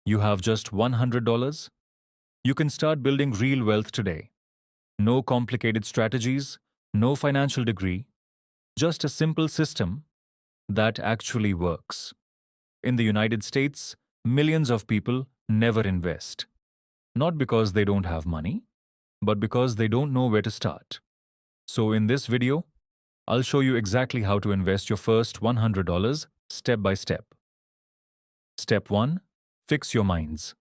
You have just $100? You can start building real wealth today. No complicated strategies, no financial degree, just a simple system that actually works. In the United States, millions of people never invest. Not because they don't have money, but because they don't know where to start. So in this video, I'll show you exactly how to invest your first $100 step by step. Step 1. Fix your minds.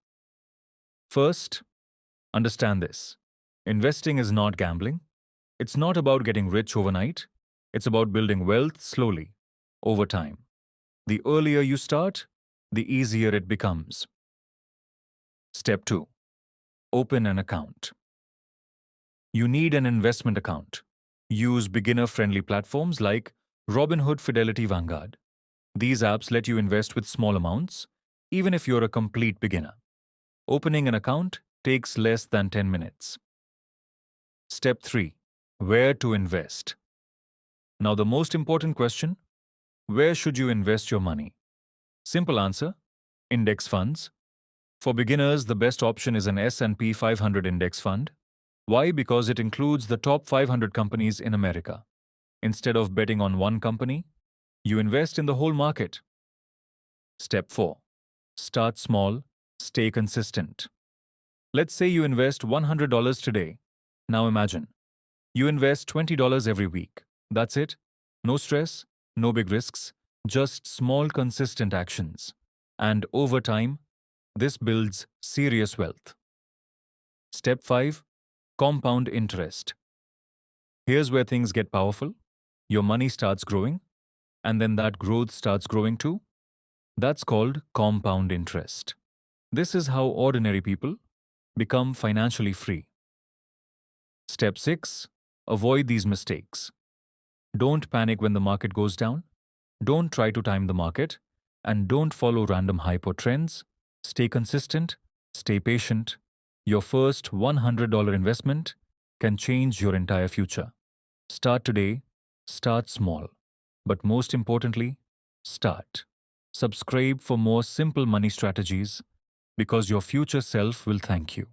First, understand this. Investing is not gambling. It's not about getting rich overnight. It's about building wealth slowly, over time. The earlier you start, the easier it becomes. Step 2. Open an account. You need an investment account. Use beginner-friendly platforms like Robinhood, Fidelity, Vanguard. These apps let you invest with small amounts, even if you're a complete beginner. Opening an account takes less than 10 minutes. Step 3. Where to invest? Now the most important question, where should you invest your money? Simple answer, index funds. For beginners, the best option is an S&P 500 index fund. Why? Because it includes the top 500 companies in America. Instead of betting on one company, you invest in the whole market. Step 4. Start small, stay consistent. Let's say you invest $100 today. Now imagine, you invest $20 every week. That's it. No stress, no big risks, just small consistent actions. And over time, this builds serious wealth. Step 5. Compound interest. Here's where things get powerful. Your money starts growing, and then that growth starts growing too. That's called compound interest. This is how ordinary people become financially free. Step 6. Avoid these mistakes. Don't panic when the market goes down. Don't try to time the market. And don't follow random hype or trends. Stay consistent, stay patient. Your first $100 investment can change your entire future. Start today, start small. But most importantly, start. Subscribe for more simple money strategies because your future self will thank you.